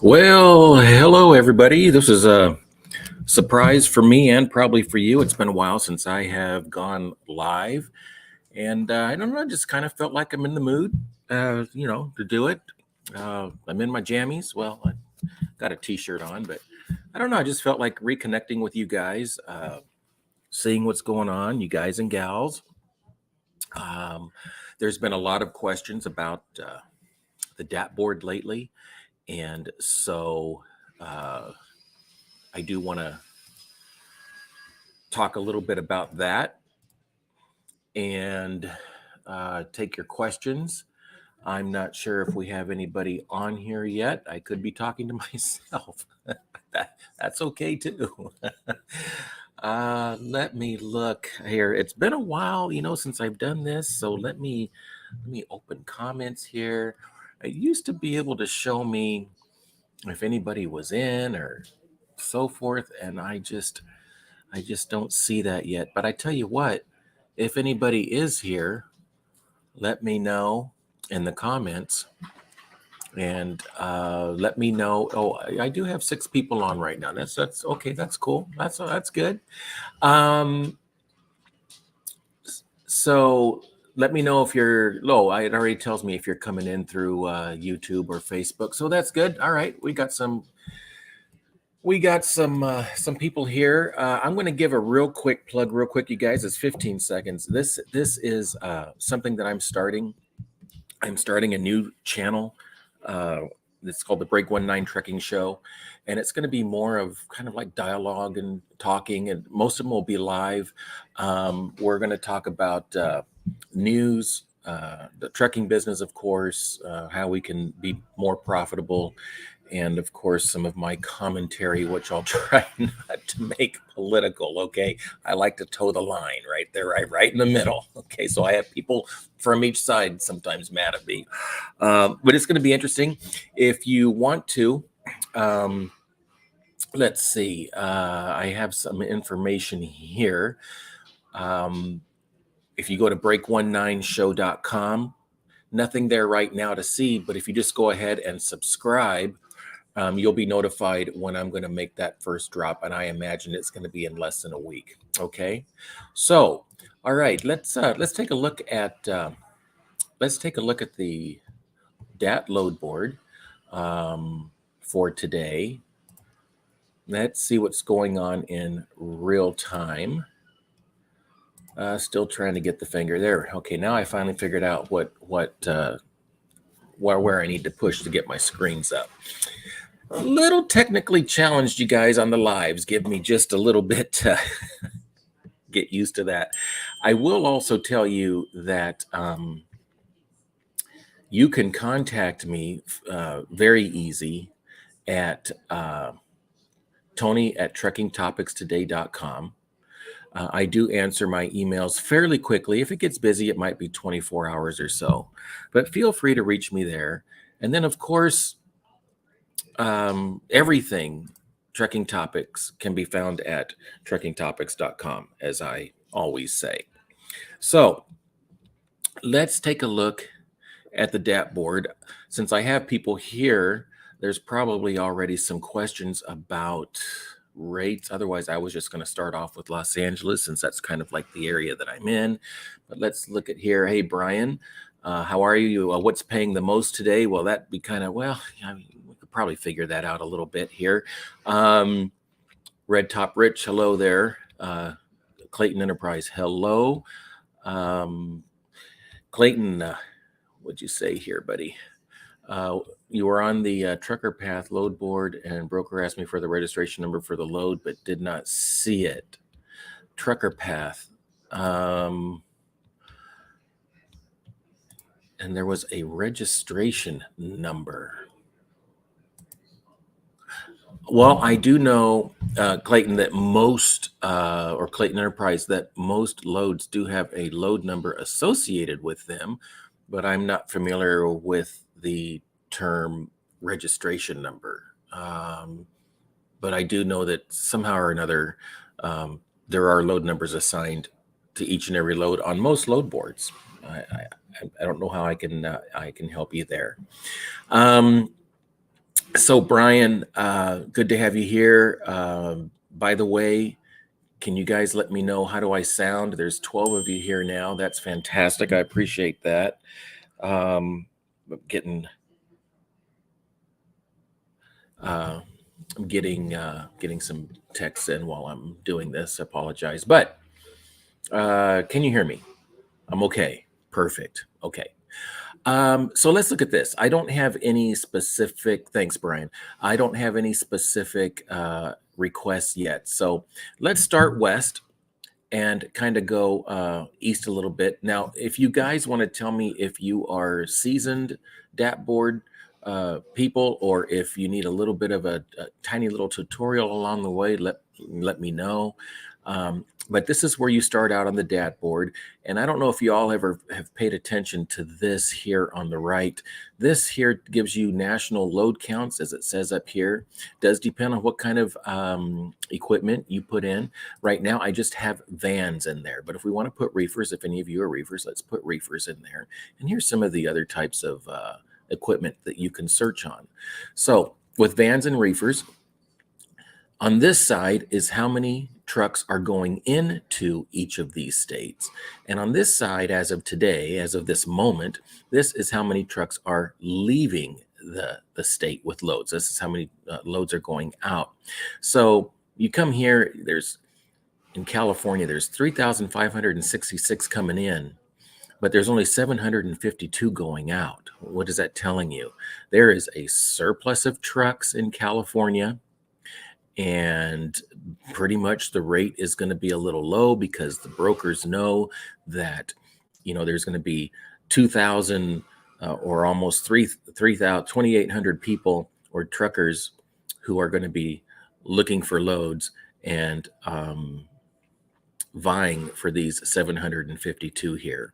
Well, hello everybody. This is a surprise for me and probably for you. It's been a while since I have gone live, and I don't know, I just kind of felt like I'm in the mood, to do it. I'm in my jammies. Well, I got a t-shirt on, but I don't know. I just felt like reconnecting with you guys, seeing what's going on, you guys and gals. There's been a lot of questions about the DAT board lately. And so I do want to talk a little bit about that and take your questions. I'm not sure if we have anybody on here yet. I could be talking to myself. That's okay too. Let me look here. It's been a while, since I've done this. So let me open comments here. I used to be able to show me if anybody was in or so forth, and I just don't see that yet. But I tell you what, if anybody is here, let me know in the comments, and let me know. Oh, I do have 6 people on right now. That's okay. That's cool. That's good. So let me know if you're low. It already tells me if you're coming in through YouTube or Facebook. So that's good. All right. We got some people here. I'm going to give a real quick plug, you guys. It's 15 seconds. This is something that I'm starting. I'm starting a new channel. It's called the Break 19 Trekking Show, and it's going to be more of kind of like dialogue and talking, and most of them will be live. We're going to talk about news, the trekking business, of course, how we can be more profitable, and of course some of my commentary, which I'll try not to make political. Okay, I like to toe the line right there, right in the middle. Okay, so I have people from each side sometimes mad at me, but it's going to be interesting. If you want to, let's see, I have some information here. If you go to break19show.com, nothing there right now to see, but if you just go ahead and subscribe, you'll be notified when I'm going to make that first drop, and I imagine it's going to be in less than a week. Okay, so all right, let's take a look at the DAT load board for today. Let's see what's going on in real time. Still trying to get the finger there. Okay, now I finally figured out where I need to push to get my screens up. A little technically challenged, you guys, on the lives. Give me just a little bit to get used to that. I will also tell you that you can contact me very easy at Tony@trekkingtopicstoday.com. I do answer my emails fairly quickly. If it gets busy, it might be 24 hours or so, but feel free to reach me there. And then, of course, everything Trekking Topics can be found at trekkingtopics.com, as I always say. So let's take a look at the DAT board. Since I have people here, there's probably already some questions about rates. Otherwise, I was just going to start off with Los Angeles, since that's kind of like the area that I'm in. But let's look at here. Hey, Brian, how are you? What's paying the most today? Well, that'd be kind of, we could probably figure that out a little bit here. Red Top Rich, hello there. Clayton Enterprise, hello. Clayton, what'd you say here, buddy? You were on the Trucker Path load board, and broker asked me for the registration number for the load, but did not see it. Trucker Path. And there was a registration number. Well, I do know, Clayton, that or Clayton Enterprise, that most loads do have a load number associated with them, but I'm not familiar with the term registration number. But I do know that somehow or another, there are load numbers assigned to each and every load on most load boards. I don't know how I can help you there. So Brian, good to have you here. By the way, can you guys let me know, how do I sound? There's 12 of you here now. That's fantastic. I appreciate that. Getting some texts in while I'm doing this. I apologize, but can you hear me? I'm okay. Perfect. Okay. So let's look at this. I don't have any specific, thanks, Brian. I don't have any specific requests yet. So let's start west and kind of go east a little bit. Now, if you guys want to tell me if you are seasoned DAT board people, or if you need a little bit of a tiny little tutorial along the way, let me know. But this is where you start out on the DAT board. And I don't know if you all ever have paid attention to this here on the right. This here gives you national load counts, as it says up here. Does depend on what kind of equipment you put in. Right now, I just have vans in there. But if we want to put reefers, if any of you are reefers, let's put reefers in there. And here's some of the other types of equipment that you can search on. So with vans and reefers, on this side is how many trucks are going into each of these states. And on this side, as of today, as of this moment, this is how many trucks are leaving the state with loads. This is how many loads are going out. So you come here, in California, there's 3,566 coming in, but there's only 752 going out. What is that telling you? There is a surplus of trucks in California, and pretty much the rate is going to be a little low because the brokers know that, there's going to be 2,000 or almost 2,800 people or truckers who are going to be looking for loads and vying for these 752 here.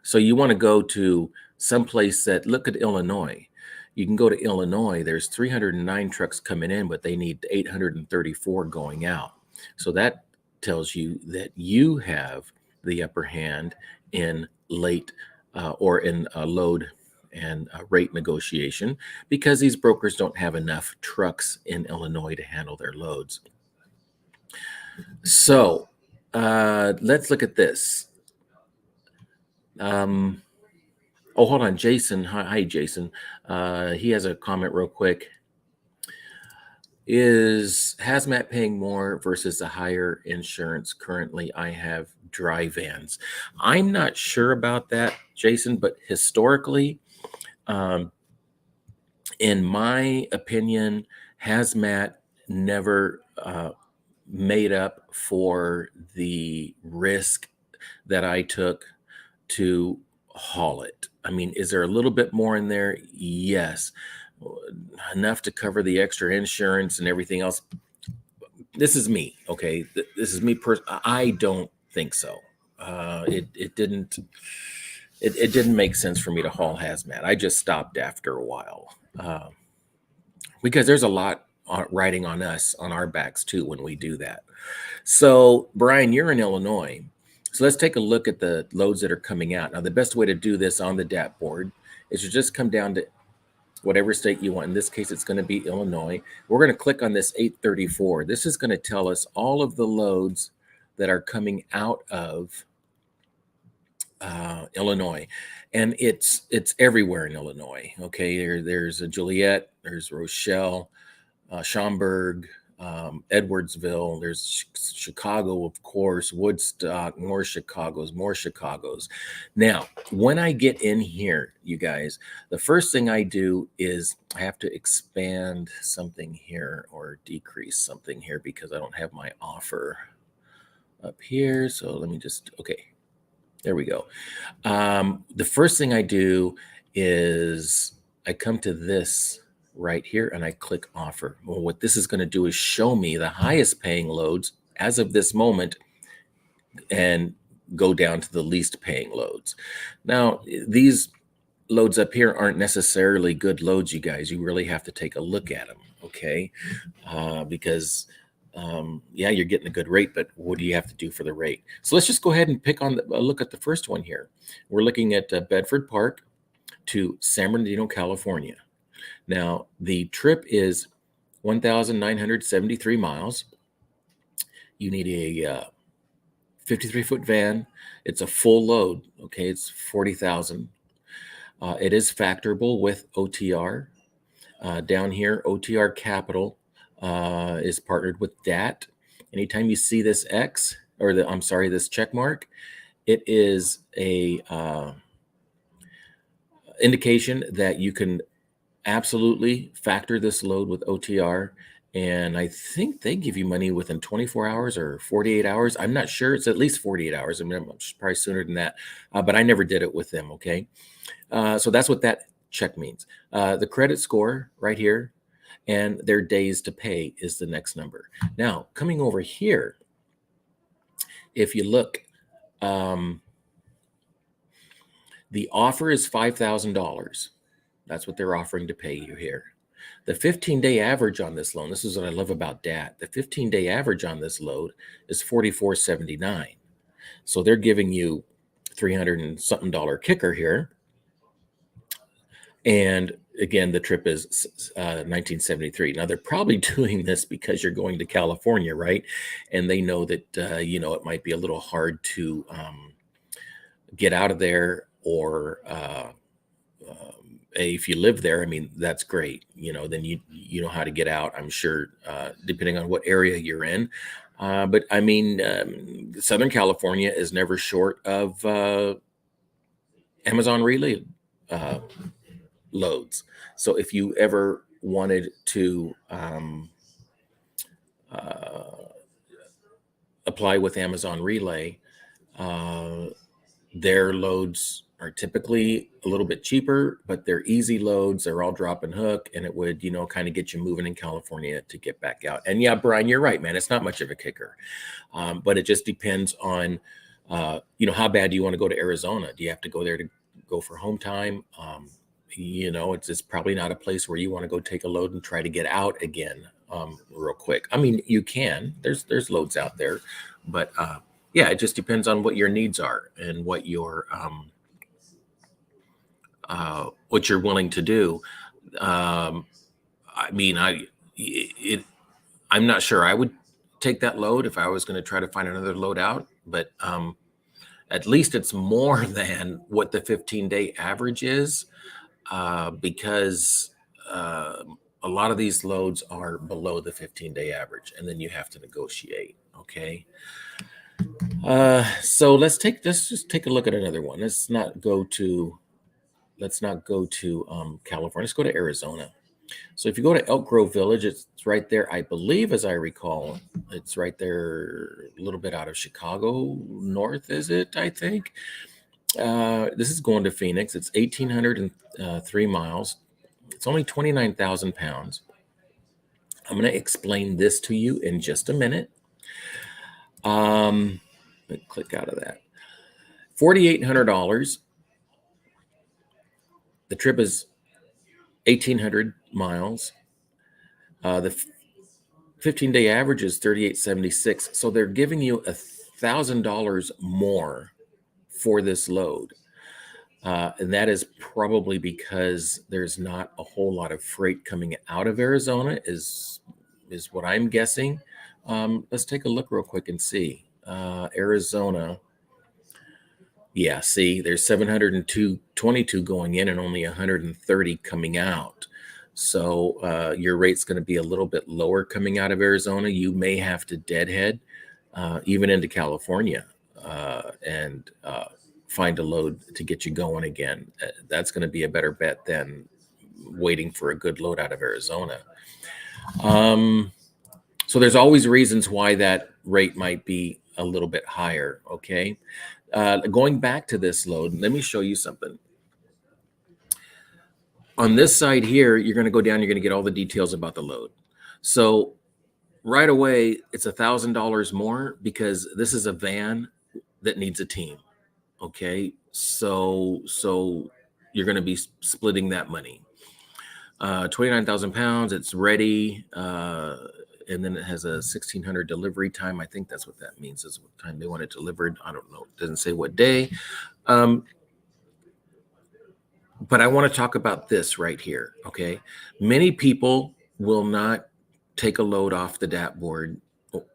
So you want to go to someplace look at Illinois. You can go to Illinois. There's 309 trucks coming in, but they need 834 going out. So that tells you that you have the upper hand in late or in load and rate negotiation, because these brokers don't have enough trucks in Illinois to handle their loads. So let's look at this. Oh, hold on, Jason. Hi, Jason. He has a comment real quick. Is hazmat paying more versus a higher insurance? Currently, I have dry vans. I'm not sure about that, Jason, but historically, in my opinion, hazmat never made up for the risk that I took to haul it. I mean, is there a little bit more in there? Yes. Enough to cover the extra insurance and everything else. This is me, okay? This is me. I don't think so. It didn't make sense for me to haul hazmat. I just stopped after a while because there's a lot riding on us, on our backs too, when we do that. So, Brian, you're in Illinois. So let's take a look at the loads that are coming out. Now, the best way to do this on the DAT board is to just come down to whatever state you want. In this case, it's going to be Illinois. We're going to click on this 834. This is going to tell us all of the loads that are coming out of Illinois. And it's everywhere in Illinois. Okay, there's a Joliet, there's Rochelle, Schaumburg, Edwardsville, there's Chicago, of course, Woodstock, more Chicagos. Now, when I get in here, you guys, the first thing I do is I have to expand something here or decrease something here because I don't have my offer up here. So let me okay, there we go. The first thing I do is I come to this right here and I click offer. Well, what this is going to do is show me the highest paying loads as of this moment and go down to the least paying loads. Now, these loads up here aren't necessarily good loads, you guys. You really have to take a look at them, okay? Because yeah, you're getting a good rate, but what do you have to do for the rate? So let's just go ahead and pick on look at the first one here. We're looking at Bedford Park to San Bernardino, California. Now the trip is 1,973 miles. You need a 53-foot van. It's a full load. Okay, it's 40,000. It is factorable with OTR. Down here, OTR Capital is partnered with DAT. Anytime you see this X, or this check mark, it is a indication that you can absolutely factor this load with OTR. And I think they give you money within 24 hours or 48 hours. I'm not sure. It's at least 48 hours. I mean, probably sooner than that. But I never did it with them, okay? So that's what that check means. The credit score right here and their days to pay is the next number. Now, coming over here, if you look, the offer is $5,000. That's what they're offering to pay you here. The 15-day average on this loan, this is what I love about DAT. The 15-day average on this load is $44.79. So they're giving you $300 and something kicker here. And again, the trip is 1973. Now they're probably doing this because you're going to California, right? And they know that it might be a little hard to get out of there, or if you live there, I mean, that's great. Then you know how to get out, I'm sure, depending on what area you're in. But I mean, Southern California is never short of Amazon Relay loads. So if you ever wanted to apply with Amazon Relay, their loads are typically a little bit cheaper, but they're easy loads. They're all drop and hook, and it would, kind of get you moving in California to get back out. And yeah, Brian, you're right, man. It's not much of a kicker, but it just depends on, how bad do you want to go to Arizona? Do you have to go there to go for home time? It's probably not a place where you want to go take a load and try to get out again real quick. I mean, you can. There's loads out there, but yeah, it just depends on what your needs are and what you're willing to do. I'm not sure I would take that load if I was going to try to find another load out, but at least it's more than what the 15-day average is, because a lot of these loads are below the 15-day average, and then you have to negotiate. Okay. So let's just take a look at another one. Let's not go to California. Let's go to Arizona. So if you go to Elk Grove Village, it's right there. I believe, as I recall, it's right there, a little bit out of Chicago north, is it? I think. This is going to Phoenix. It's 1,803 miles. It's only 29,000 pounds. I'm going to explain this to you in just a minute. Let me click out of that. $4,800. The trip is 1,800 miles. The 15-day average is 3,876. So they're giving you $1,000 more for this load. And that is probably because there's not a whole lot of freight coming out of Arizona, is what I'm guessing. Let's take a look real quick and see. Arizona. Yeah, see, there's 722 going in and only 130 coming out. So your rate's going to be a little bit lower coming out of Arizona. You may have to deadhead even into California and find a load to get you going again. That's going to be a better bet than waiting for a good load out of Arizona. So there's always reasons why that rate might be a little bit higher. Okay. Going back to this load, let me show you something. On this side here, you're going to go down, you're going to get all the details about the load. So right away, it's $1,000 more because this is a van that needs a team. Okay. So you're going to be splitting that money. 29,000 pounds, it's ready. And then it has a 1,600 delivery time. I think that's what that means, is what time they want it delivered. I don't know. It doesn't say what day. But I want to talk about this right here, okay? Many people will not take a load off the DAT board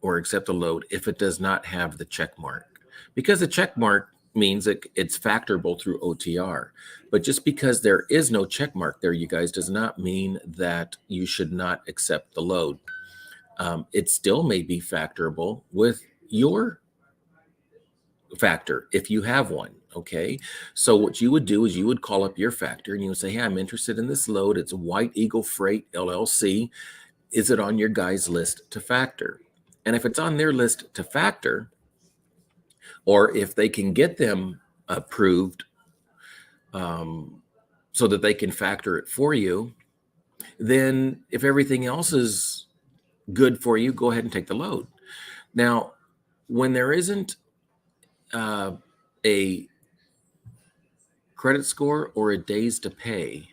or accept a load if it does not have the check mark, because the check mark means that it's factorable through OTR. But just because there is no check mark there, you guys, does not mean that you should not accept the load. It still may be factorable with your factor if you have one. Okay, so what you would do is you would call up your factor and you would say, hey, I'm interested in this load. It's White Eagle Freight LLC. Is it on your guys' list to factor? And if it's on their list to factor, or if they can get them approved so that they can factor it for you, then if everything else is good for you, go ahead and take the load. Now, when there isn't a credit score or a days to pay,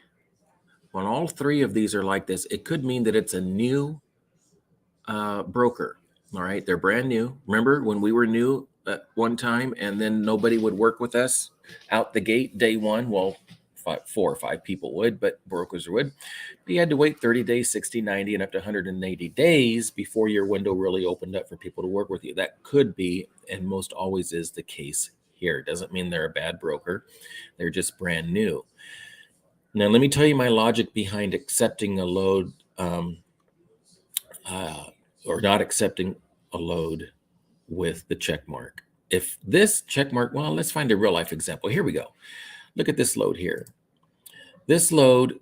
when all three of these are like this, it could mean that it's a new broker. All right, they're brand new. Remember when we were new at one time and then nobody would work with us out the gate day one? Well, 4 or 5 people would, but brokers would. But you had to wait 30 days, 60, 90, and up to 180 days before your window really opened up for people to work with you. That could be, and most always is, the case here. It doesn't mean they're a bad broker. They're just brand new. Now, let me tell you my logic behind accepting a load or not accepting a load with the check mark. If this check mark, well, let's find a real life example. Here we go. Look at this load here. This load,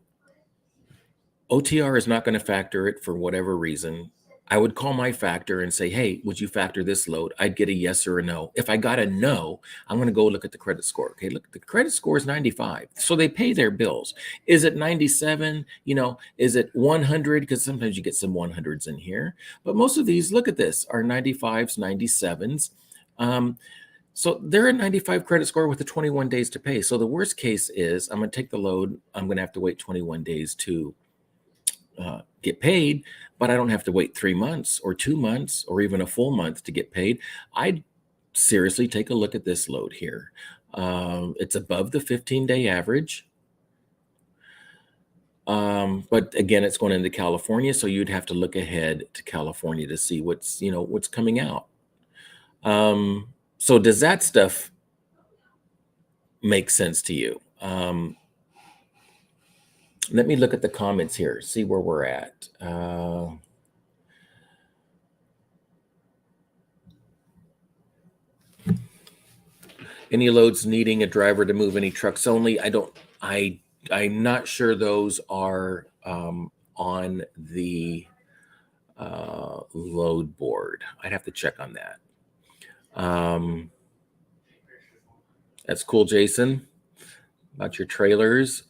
OTR is not going to factor it for whatever reason. I would call my factor and say, hey, would you factor this load? I'd get a yes or a no. If I got a no, I'm going to go look at the credit score. Okay, look, the credit score is 95. So they pay their bills. Is it 97? You know, is it 100? Because sometimes you get some 100s in here. But most of these, look at this, are 95s, 97s. So they're a 95 credit score with the 21 days to pay. So the worst case is I'm going to take the load. I'm going to have to wait 21 days to get paid, but I don't have to wait 3 months or 2 months or even a full month to get paid. I'd seriously take a look at this load here. It's above the 15-day average. But again, it's going into California, so you'd have to look ahead to California to see what's coming out. So does that stuff make sense to you? Let me look at the comments here, see where we're at. Any loads needing a driver to move any trucks only? I'm not sure those are on the load board. I'd have to check on that. That's cool, Jason, about your trailers.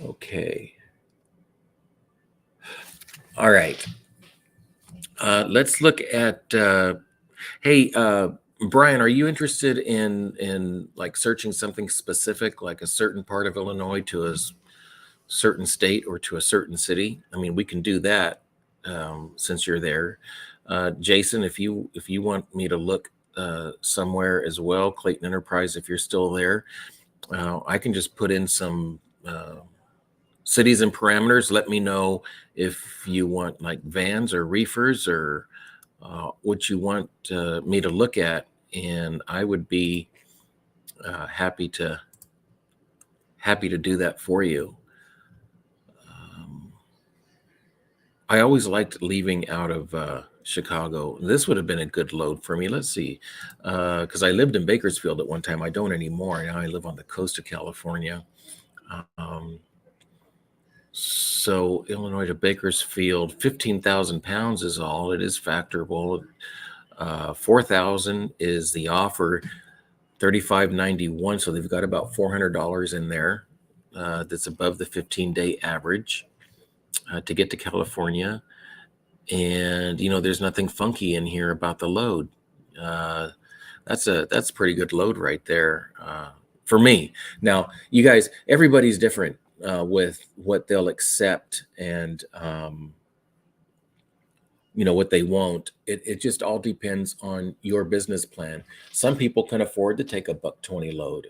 Okay. All right. Let's look at, hey, Brian, are you interested in like searching something specific, like a certain part of Illinois to a certain state or to a certain city? I mean, we can do that since you're there. Jason, if you want me to look somewhere as well, Clayton Enterprise, if you're still there, I can just put in some cities and parameters. Let me know if you want like vans or reefers or what you want me to look at, and I would be happy to do that for you. I always liked leaving out of Chicago. This would have been a good load for me. Let's see, because I lived in Bakersfield at one time. I don't anymore. Now I live on the coast of California. So Illinois to Bakersfield, 15,000 pounds is all. It is factorable. 4,000 is the offer. 35.91. So they've got about $400 in there. That's above the 15-day average to get to California. And there's nothing funky in here about the load. That's a pretty good load right there for me. Now, you guys, everybody's different with what they'll accept and what they won't. It just all depends on your business plan. Some people can afford to take a $120 load.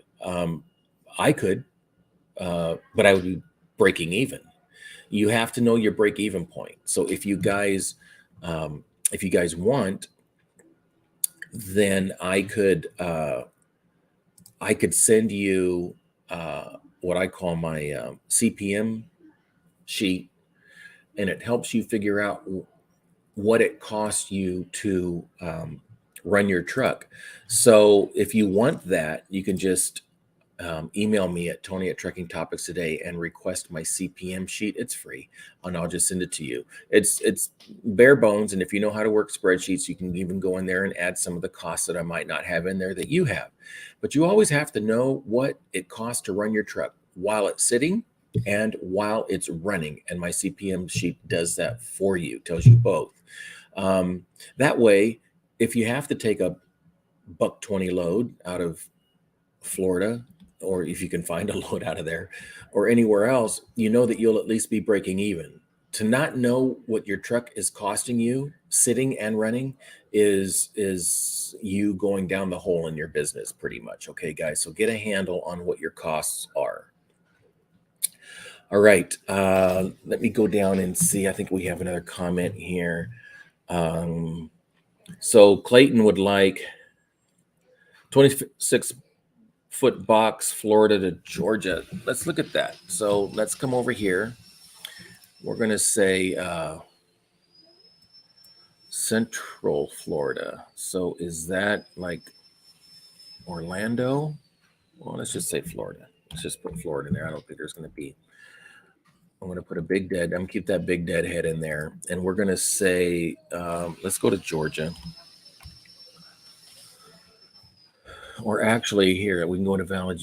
I could, but I would be breaking even. You have to know your break even point. So if you guys want, then I could send you what I call my CPM sheet, and it helps you figure out what it costs you to run your truck. So if you want that, you can just email me at Tony@TruckingTopicsToday and request my CPM sheet. It's free, and I'll just send it to you. It's bare bones, and if you know how to work spreadsheets, you can even go in there and add some of the costs that I might not have in there that you have. But you always have to know what it costs to run your truck while it's sitting and while it's running. And my CPM sheet does that for you, tells you both. That way, if you have to take a $120 load out of Florida, or if you can find a load out of there or anywhere else, you know that you'll at least be breaking even. To not know what your truck is costing you sitting and running is you going down the hole in your business pretty much. Okay, guys, so get a handle on what your costs are. All right, let me go down and see. I think we have another comment here. So Clayton would like 26-foot box, Florida to Georgia. Let's look at that. So let's come over here. We're going to say Central Florida. So is that like Orlando? Well, let's just say Florida. Let's just put Florida in there. I don't think there's going to be. I'm going to put a big dead. I'm going to keep that big dead head in there. And we're going to say, let's go to Georgia. Or actually, here, we can go to Valley.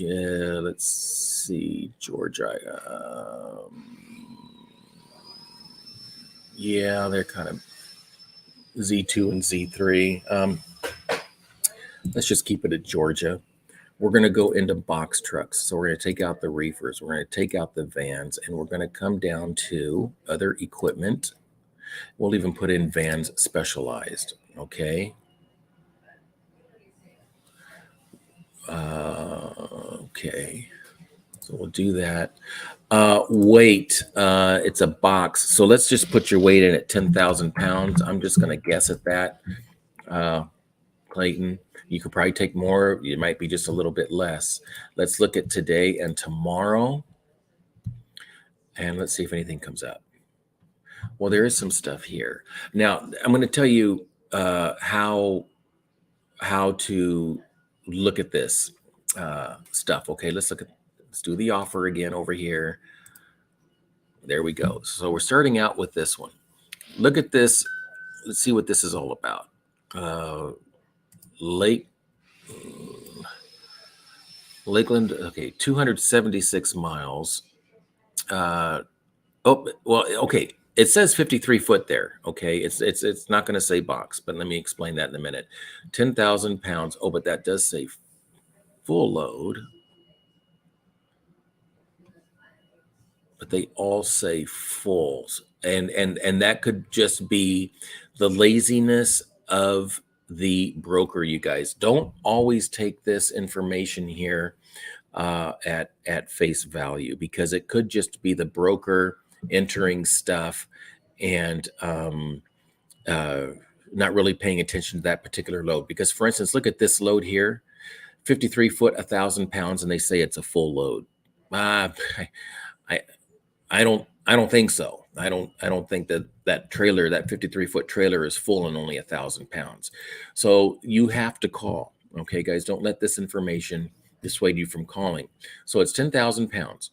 Let's see, Georgia. Yeah, they're kind of Z2 and Z3. Let's just keep it at Georgia. We're going to go into box trucks. So we're going to take out the reefers. We're going to take out the vans, and we're going to come down to other equipment. We'll even put in vans specialized. Okay. Okay. So we'll do that. Weight, it's a box. So let's just put your weight in at 10,000 pounds. I'm just going to guess at that. Clayton, you could probably take more. It might be just a little bit less. Let's look at today and tomorrow. And let's see if anything comes up. Well, there is some stuff here. Now, I'm going to tell you how to look at this stuff. Okay, let's do the offer again over here. There we go. So we're starting out with this one. Look at this. Let's see what this is all about. Lakeland, okay, 276 miles. Oh, well, okay. It says 53 foot there. Okay, it's not going to say box, but let me explain that in a minute. 10,000 pounds. Oh, but that does say full load. But they all say fulls, and that could just be the laziness of the broker. You guys don't always take this information here at face value, because it could just be the broker entering stuff and not really paying attention to that particular load. Because, for instance, look at this load here, 53 foot, 1,000 pounds, and they say it's a full load. I don't think so. I don't think that trailer, that 53-foot trailer, is full and only 1,000 pounds. So you have to call. Okay, guys, don't let this information dissuade you from calling. So it's 10,000 pounds.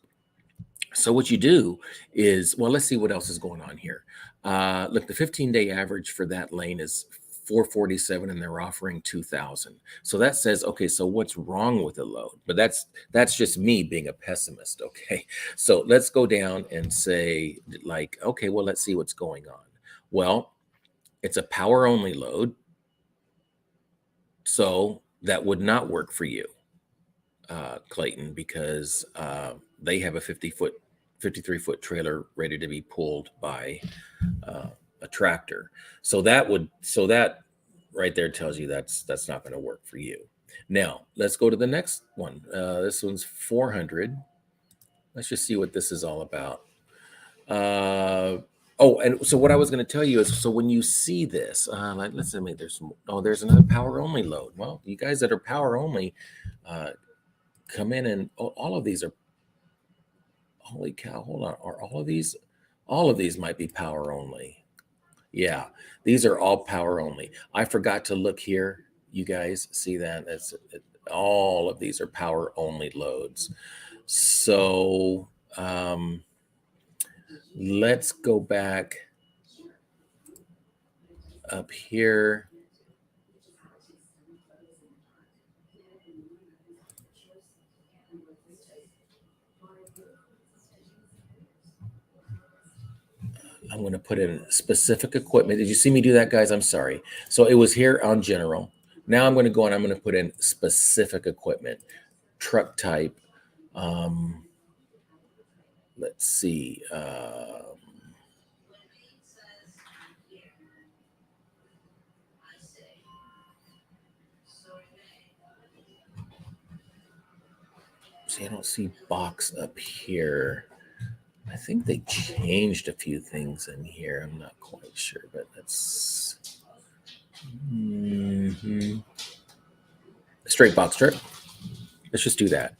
So what you do is, well, let's see what else is going on here. Look, the 15-day average for that lane is 447, and they're offering 2,000. So that says, okay, so what's wrong with the load? But that's just me being a pessimist. Okay, so let's go down and say, like, okay, well, let's see what's going on. Well, it's a power only load. So that would not work for you, Clayton, because they have a 53-foot trailer ready to be pulled by a tractor. So that right there tells you that's not going to work for you. Now let's go to the next one. This one's 400. Let's just see what this is all about. Oh, and so what I was going to tell you is, so when you see this, let's say there's another power only load. Well, you guys that are power only, come in, and all of these are, holy cow, hold on, are all of these might be power only. Yeah, these are all power only. I forgot to look here. You guys see that? All of these are power only loads. So let's go back up here. I'm going to put in specific equipment. Did you see me do that, guys? I'm sorry. So it was here on general. Now I'm going to go and I'm going to put in specific equipment, truck type. Let's see. See, I don't see box up here. I think they changed a few things in here. I'm not quite sure, but that's straight box truck. Let's just do that.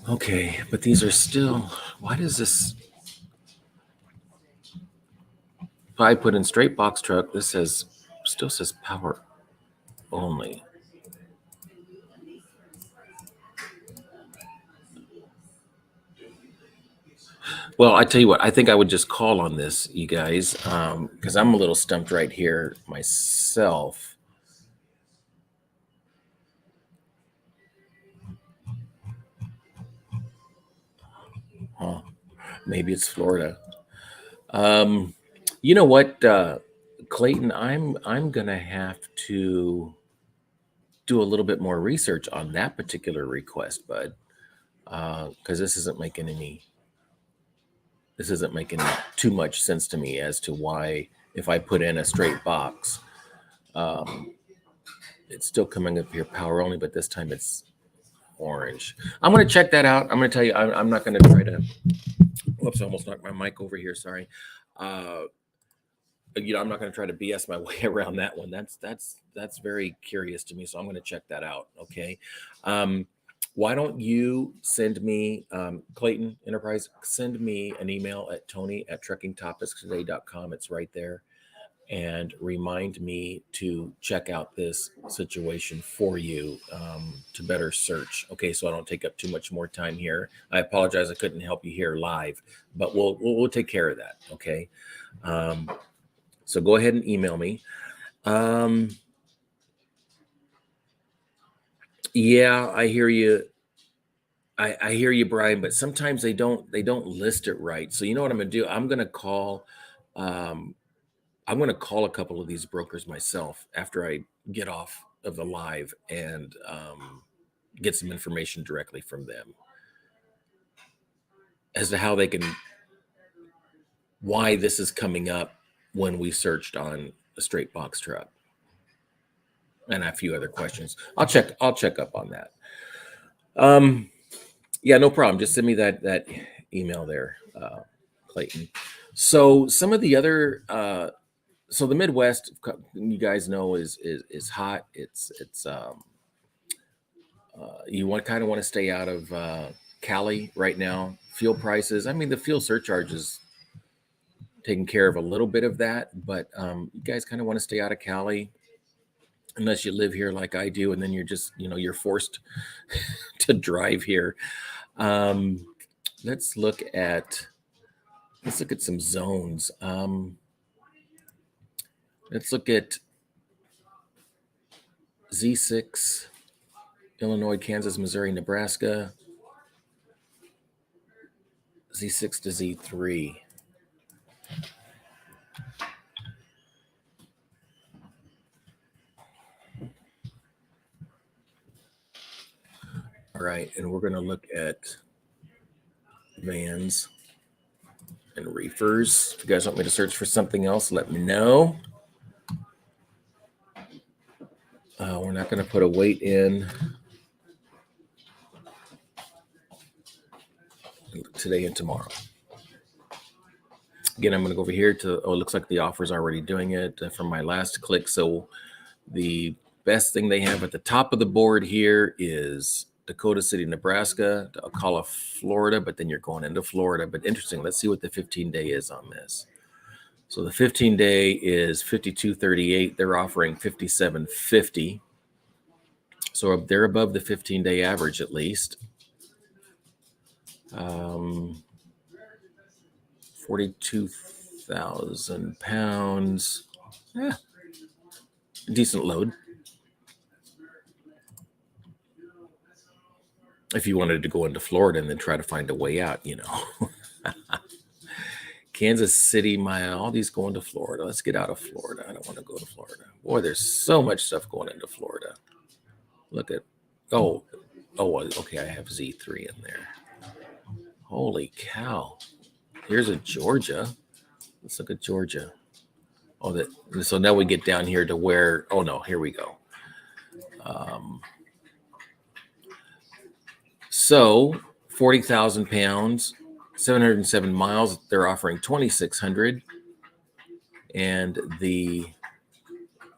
Okay, but these are still, why does this, if I put in straight box truck, this still says power only. Well, I tell you what, I think I would just call on this, you guys, because I'm a little stumped right here myself. Huh. Maybe it's Florida. You know what, Clayton, I'm gonna have to do a little bit more research on that particular request, bud, because this isn't making too much sense to me as to why, if I put in a straight box, it's still coming up here power only, but this time it's orange. I'm going to check that out. I'm going to tell you, I'm not going to try to, whoops, I almost knocked my mic over here. Sorry. I'm not going to try to BS my way around that one. That's very curious to me. So I'm going to check that out. Okay. Why don't you send me, Clayton Enterprise, send me an email at tony@truckingtopicstoday.com. It's right there. And remind me to check out this situation for you, to better search. Okay, so I don't take up too much more time here. I apologize, I couldn't help you here live, but we'll take care of that. Okay, so go ahead and email me. Yeah, I hear you. I hear you, Brian, but sometimes they don't list it right. So you know what I'm gonna do? I'm gonna call. I'm going to call a couple of these brokers myself after I get off of the live, and get some information directly from them as to how they can, why this is coming up when we searched on a straight box truck, and a few other questions. I'll check up on that. Yeah, no problem. Just send me that email there, Clayton. So some of the other, so the Midwest, you guys know, is hot. It's you kind of want to stay out of Cali right now. Fuel prices, I mean, the fuel surcharge is taking care of a little bit of that, but you guys kind of want to stay out of Cali unless you live here like I do, and then you're just, you're forced to drive here. Let's look at some zones. Let's look at Z6, Illinois, Kansas, Missouri, Nebraska. Z6 to Z3. right, and we're going to look at vans and reefers. If you guys want me to search for something else, let me know. We're not going to put a weight in today and tomorrow. Again, I'm going to go over here to, it looks like the offer's already doing it from my last click. So the best thing they have at the top of the board here is Dakota City, Nebraska, Ocala, Florida, but then you're going into Florida. But interesting, let's see what the 15-day is on this. So the 15-day is 52.38. They're offering 57.50. So they're above the 15-day average at least. 42,000 pounds. Yeah, decent load. If you wanted to go into Florida and then try to find a way out, you know. Kansas City, all these going to Florida. Let's get out of Florida. I don't want to go to Florida. Boy, there's so much stuff going into Florida. Look at, oh, okay, I have Z3 in there. Holy cow. Here's a Georgia. Let's look at Georgia. Oh, so now we get down here to where, oh no, here we go. So 40,000 pounds, 707 miles, they're offering 2,600. And the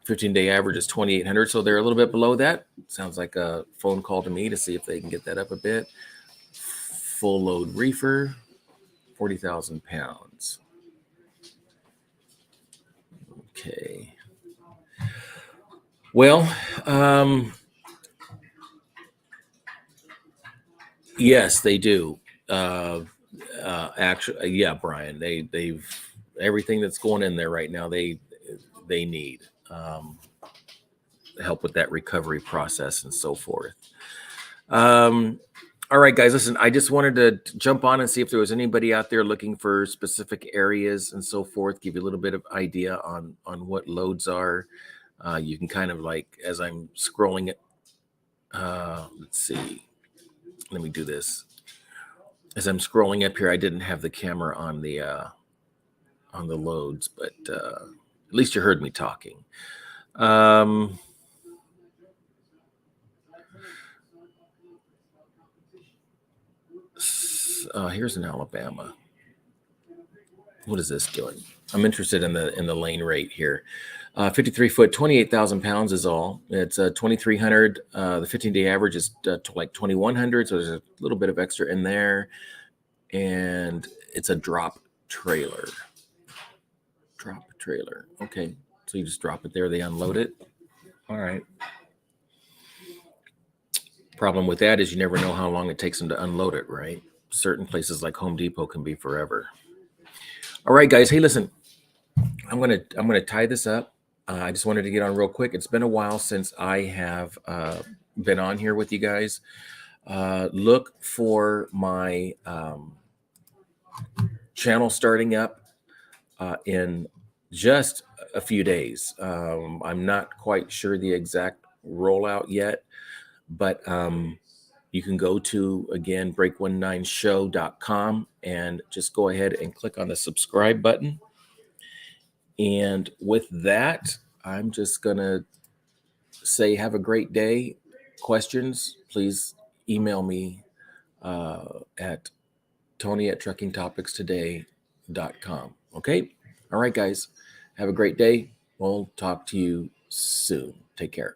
15-day average is 2,800. So they're a little bit below that. Sounds like a phone call to me to see if they can get that up a bit. Full load reefer, 40,000 pounds. Okay. Well, yes, they do. Actually, yeah, Brian, they've everything that's going in there right now. They need help with that recovery process and so forth. All right, guys, listen, I just wanted to jump on and see if there was anybody out there looking for specific areas and so forth, give you a little bit of idea on what loads are. You can kind of like, as I'm scrolling it, let's see, let me do this. As I'm scrolling up here, I didn't have the camera on the loads, but at least you heard me talking. Here's an Alabama. What is this doing? I'm interested in the lane rate here. 53 foot, 28,000 pounds is all. It's 2,300. The 15-day average is like 2,100. So there's a little bit of extra in there. And it's a drop trailer. Drop trailer. Okay. So you just drop it there. They unload it. All right. Problem with that is you never know how long it takes them to unload it, right? Certain places like Home Depot can be forever. All right, guys. Hey, listen, I'm gonna tie this up. I just wanted to get on real quick. It's been a while since I have been on here with you guys. Look for my channel starting up in just a few days. I'm not quite sure the exact rollout yet, but you can go to, again, break19show.com and just go ahead and click on the subscribe button. And with that, I'm just going to say have a great day. Questions, please email me at tony@truckingtopicstoday.com. Okay? All right, guys. Have a great day. We'll talk to you soon. Take care.